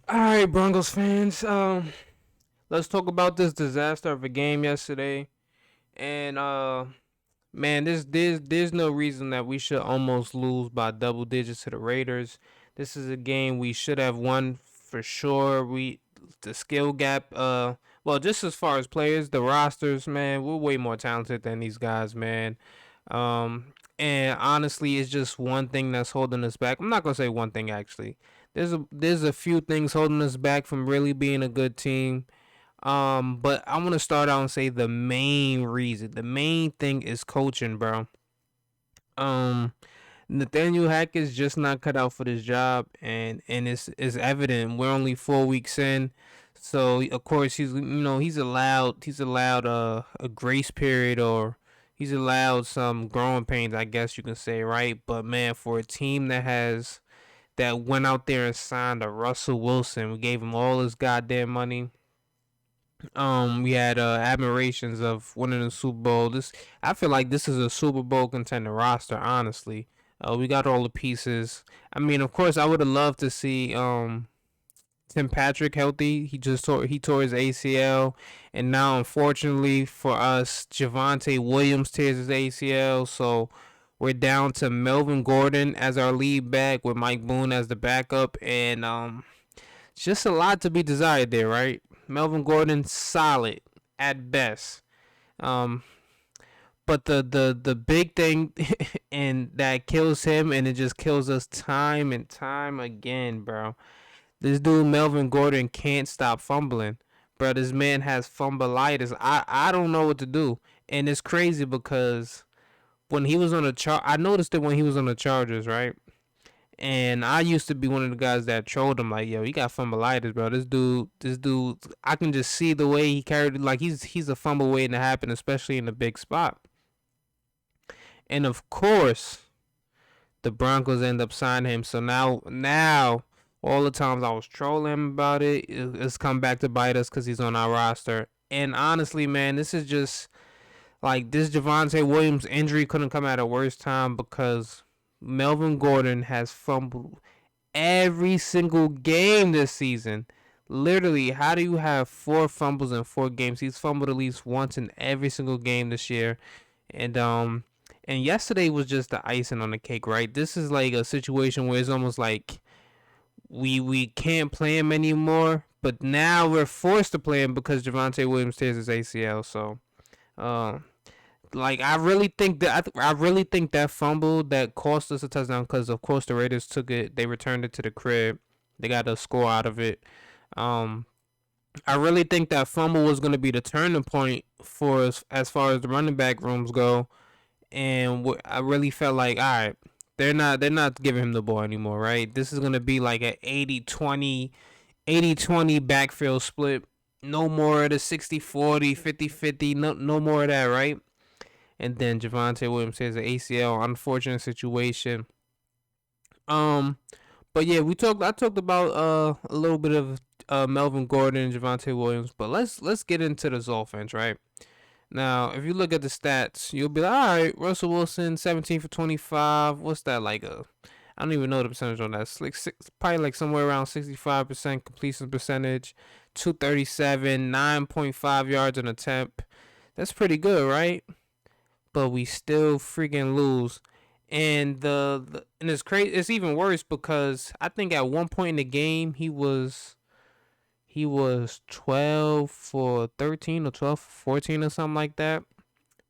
All right, Broncos fans. Let's talk about this disaster of a game yesterday. And man, there's no reason that we should almost lose by double digits to the Raiders. This is a game we should have won for sure. The skill gap. Well, just as far as players, the rosters, man, we're way more talented than these guys, man. And honestly, it's just one thing that's holding us back. I'm not gonna say one thing actually. There's a few things holding us back from really being a good team. But I'm gonna start out and say the main reason, the main thing is coaching, bro. Um, Nathaniel Hackett's just not cut out for this job, and it's evident. We're only 4 weeks in, so of course he's allowed a grace period, or he's allowed some growing pains, I guess you can say, right? But man, for a team that went out there and signed a Russell Wilson, we gave him all his goddamn money. We had admirations of winning the Super Bowl. I feel like this is a Super Bowl contender roster. Honestly, we got all the pieces. I mean, of course, I would have loved to see Tim Patrick healthy. He tore his ACL, and now unfortunately for us, Javonte Williams tears his ACL. So we're down to Melvin Gordon as our lead back with Mike Boone as the backup, and it's just a lot to be desired there, right? Melvin Gordon solid at best. Um, but the big thing and that kills him, and it just kills us time and time again, bro. This dude Melvin Gordon can't stop fumbling. Bro, this man has fumbleitis. I don't know what to do. And it's crazy because when he was on the I noticed it when he was on the Chargers, right? And I used to be one of the guys that trolled him, like, yo, he got fumbleitis, bro. This dude, I can just see the way he carried it. Like, he's a fumble waiting to happen, especially in a big spot. And of course, the Broncos end up signing him. So now, all the times I was trolling him about it's come back to bite us because he's on our roster. And honestly, man, this is just like this Javonte Williams injury couldn't come at a worse time because Melvin Gordon has fumbled every single game this season. Literally, how do you have 4 fumbles in 4 games? He's fumbled at least once in every single game this year. And and yesterday was just the icing on the cake, right? This is like a situation where it's almost like we can't play him anymore, but now we're forced to play him because Javonte Williams tears his ACL. So, uh, like I really think that fumble that cost us a touchdown, because of course the Raiders took it, they returned it to the crib, they got a score out of it. Um, I really think that fumble was going to be the turning point for us as far as the running back rooms go, and I really felt like, all right, they're not giving him the ball anymore, right? This is going to be like an 80-20, 80-20 backfield split. No more of the 60-40, 50-50, no more of that, right? And then Javonte Williams has an ACL. Unfortunate situation. Um, but yeah, I talked about a little bit of Melvin Gordon and Javonte Williams, but let's get into this offense, right? Now, if you look at the stats, you'll be like, all right, Russell Wilson, 17 for 25. What's that like a? I don't even know the percentage on that. It's like probably like somewhere around 65% completion percentage, 237, 9.5 yards an attempt. That's pretty good, right? But we still freaking lose. And and it's crazy. It's even worse because I think at one point in the game he was 12 for 13 or 12 for 14 or something like that.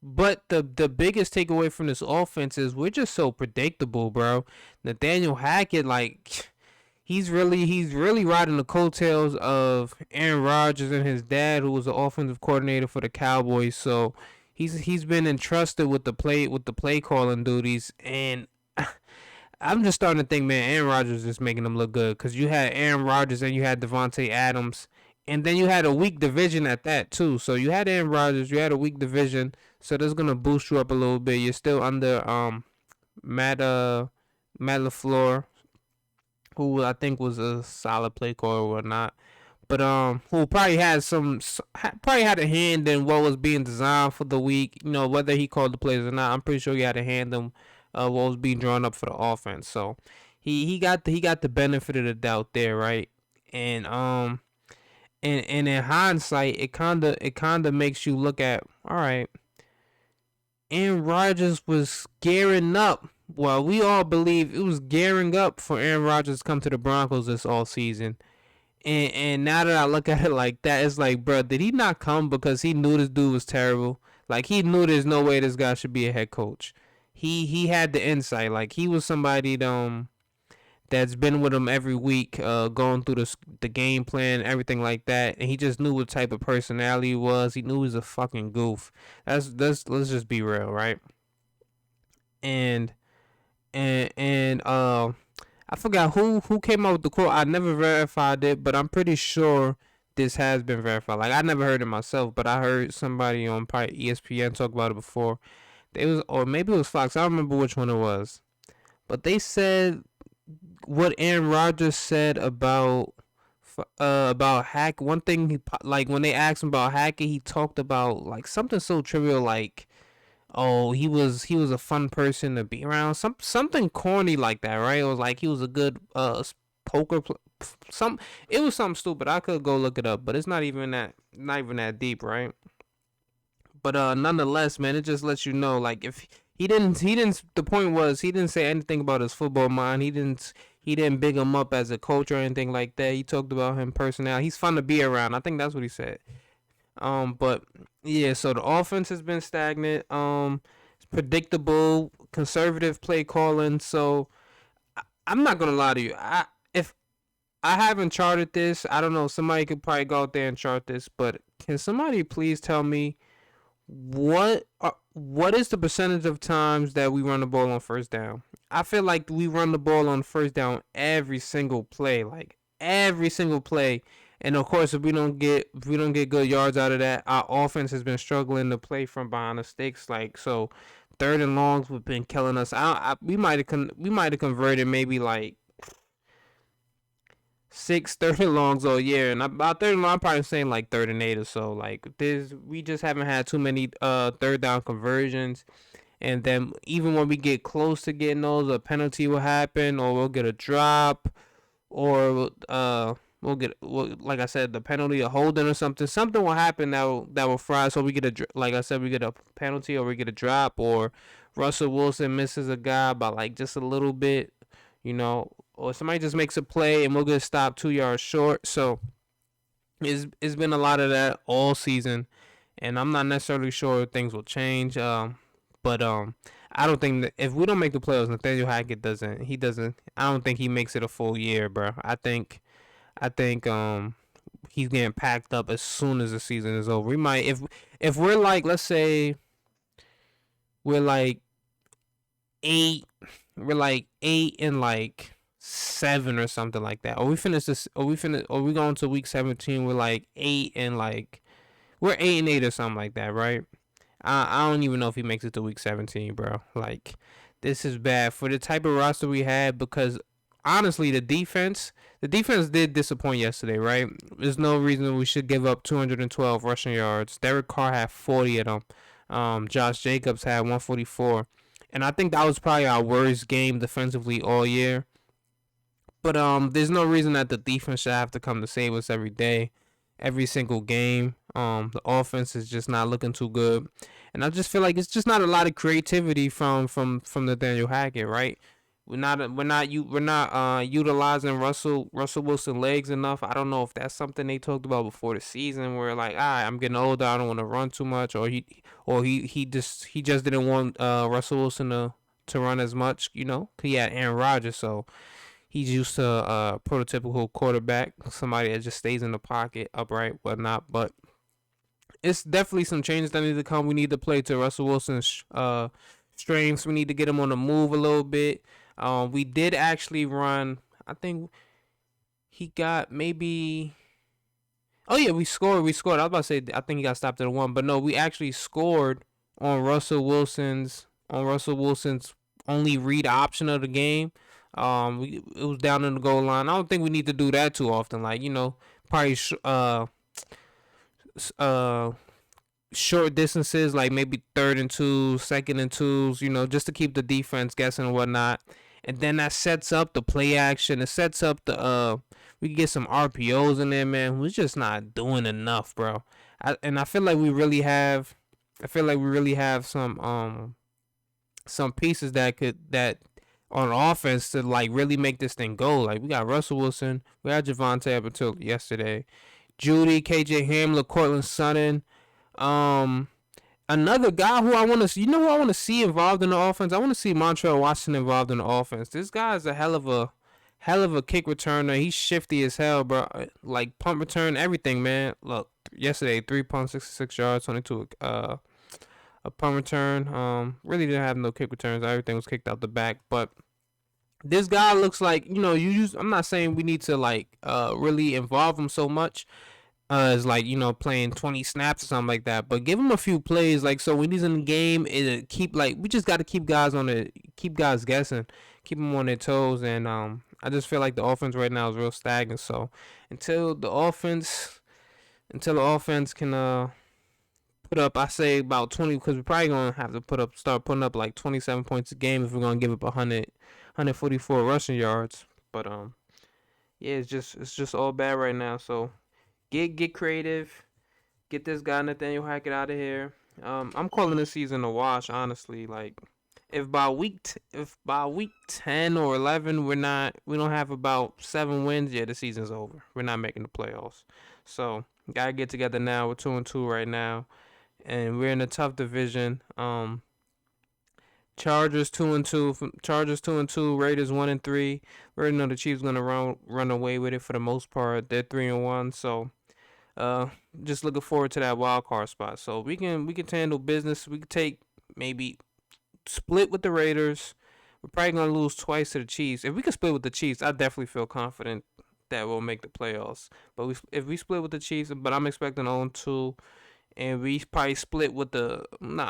But the biggest takeaway from this offense is we're just so predictable, bro. Nathaniel Hackett, like, he's really riding the coattails of Aaron Rodgers and his dad, who was the offensive coordinator for the Cowboys. So he's been entrusted with the play calling duties, and I'm just starting to think, man, Aaron Rodgers is just making them look good, because you had Aaron Rodgers and you had Devontae Adams, and then you had a weak division at that too. So you had Aaron Rodgers, you had a weak division, so that's gonna boost you up a little bit. You're still under Matt Matt Lafleur, who I think was a solid play caller or whatnot, but who probably probably had a hand in what was being designed for the week. You know, whether he called the plays or not, I'm pretty sure he had a hand in what was being drawn up for the offense. So he got the benefit of the doubt there, right? And in hindsight, it kinda makes you look at, all right, Aaron Rodgers was gearing up. Well, we all believe it was gearing up for Aaron Rodgers to come to the Broncos this all season. And now that I look at it like that, it's like, bro, did he not come because he knew this dude was terrible? Like, he knew there's no way this guy should be a head coach. He had the insight. Like, he was somebody that's been with him every week, going through the game plan, everything like that, and he just knew what type of personality he was. He knew he was a fucking goof. That's let's just be real, right? And and I forgot who came up with the quote. I never verified it, but I'm pretty sure this has been verified. Like, I never heard it myself, but I heard somebody on probably ESPN talk about it before. It was, or maybe it was Fox. I don't remember which one it was, but they said what Aaron Rodgers said about hack. One thing like when they asked him about hacking, he talked about like something so trivial like, oh, he was a fun person to be around, something corny like that, right? It was like he was a good poker some it was something stupid. I could go look it up, but it's not even that deep, right? But nonetheless, man, it just lets you know, like, if he didn't the point was he didn't say anything about his football mind. He didn't big him up as a coach or anything like that. He talked about him personality. He's fun to be around. I think that's what he said. But yeah, so the offense has been stagnant. It's predictable, conservative play calling. So I'm not gonna lie to you. If I haven't charted this, I don't know. Somebody could probably go out there and chart this, but can somebody please tell me what is the percentage of times that we run the ball on first down? I feel like we run the ball on first down every single play, like every single play. And of course, if we don't get good yards out of that, our offense has been struggling to play from behind the sticks. Like, so, third and longs have been killing us. We might have converted maybe like six third and longs all year, and about third and long, I'm probably saying like third and eight or so. Like, we just haven't had too many third down conversions. And then even when we get close to getting those, a penalty will happen, or we'll get a drop, or like I said, the penalty, a holding or something. Something will happen that will fry. So we get like I said, we get a penalty or we get a drop, or Russell Wilson misses a guy by like just a little bit, or somebody just makes a play and we'll get stopped 2 yards short. So it's been a lot of that all season, and I'm not necessarily sure things will change. But I don't think that if we don't make the playoffs, Nathaniel Hackett doesn't. He doesn't. I don't think he makes it a full year, bro. I think he's getting packed up as soon as the season is over. We might, if we're like, let's say we're like eight we're like 8 and like 7 or something like that. Or we going to week 17, we're like 8 and 8 or something like that, right? I don't even know if he makes it to week 17, bro. Like, this is bad for the type of roster we had, because honestly, the defense did disappoint yesterday, right? There's no reason we should give up 212 rushing yards. Derek Carr had 40 of them. Josh Jacobs had 144. And I think that was probably our worst game defensively all year. But there's no reason that the defense should have to come to save us every day, every single game. The offense is just not looking too good, and I just feel like it's just not a lot of creativity from Nathaniel Hackett, right? We're not utilizing Russell Wilson legs enough. I don't know if that's something they talked about before the season, where like, I'm getting older, I don't want to run too much, or he just didn't want Russell Wilson to run as much, 'cause he had Aaron Rodgers, so he's used to a prototypical quarterback, somebody that just stays in the pocket, upright, whatnot. But it's definitely some changes that need to come. We need to play to Russell Wilson's strengths. We need to get him on the move a little bit. We did actually run. I think he got maybe. Oh yeah, we scored. We scored. I was about to say I think he got stopped at a one, but no, we actually scored on Russell Wilson's only read option of the game. It was down in the goal line. I don't think we need to do that too often. Like, probably uh short distances, like maybe third and two, second and twos, just to keep the defense guessing and whatnot. And then that sets up the play action. It sets up the We could get some RPOs in there, man. We're just not doing enough, bro. I feel like we really have. I feel like we really have some pieces that on offense to like really make this thing go. Like we got Russell Wilson, we had Javonte up until yesterday, Judy, KJ Hamler, Cortland Sutton. Um, Another guy who I want to see, who I want to see involved in the offense. I want to see Montreal Washington involved in the offense. This guy is a hell of a kick returner. He's shifty as hell, bro. Like punt return, everything, man. Look, yesterday 3 punts, 66 yards, 22 a punt return. Really didn't have no kick returns. Everything was kicked out the back. But this guy looks like I'm not saying we need to like really involve him so much as like playing 20 snaps or something like that. But give him a few plays like so when he's in the game. It keep like we just got to keep guys guessing, keep them on their toes. And I just feel like the offense right now is real stagnant. So until the offense until the offense can put up, I say about 20, because we're probably gonna have to start putting up like 27 points a game if we're gonna give up 144 rushing yards. But yeah, it's just all bad right now. So get creative, get this guy Nathaniel Hackett out of here. I'm calling this season a wash, honestly. Like if by week 10 or 11 we don't have about 7 wins, yeah, the season's over. We're not making the playoffs. So gotta get together now. We're 2-2 right now, and we're in a tough division. Chargers 2-2, Chargers 2-2, Raiders 1-3. We already know the Chiefs gonna run away with it for the most part. They're 3-1, so uh, just looking forward to that wild card spot. So we can handle business. We can take maybe split with the Raiders. We're probably gonna lose twice to the Chiefs. If we can split with the Chiefs, I definitely feel confident that we'll make the playoffs. But if we split with the Chiefs, but I'm expecting 0-2, and we probably split with the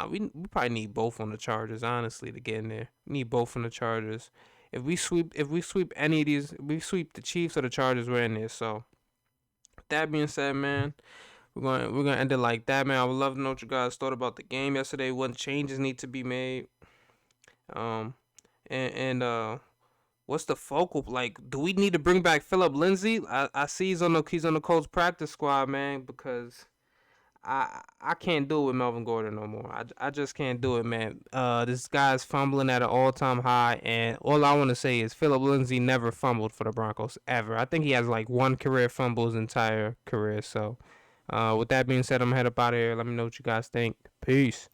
we probably need both on the Chargers, honestly, to get in there. We need both on the Chargers. If we sweep any of these, if we sweep the Chiefs or the Chargers, we're in there. So that being said, man, we're gonna end it like that, man. I would love to know what you guys thought about the game yesterday. What changes need to be made? Um, and what's the focal like? Do we need to bring back Philip Lindsay? I see he's on the Colts practice squad, man, because I can't do it with Melvin Gordon no more. I just can't do it, man. This guy's fumbling at an all time high, and all I want to say is Philip Lindsay never fumbled for the Broncos ever. I think he has like one career fumble his entire career. So, with that being said, I'm head up out of here. Let me know what you guys think. Peace.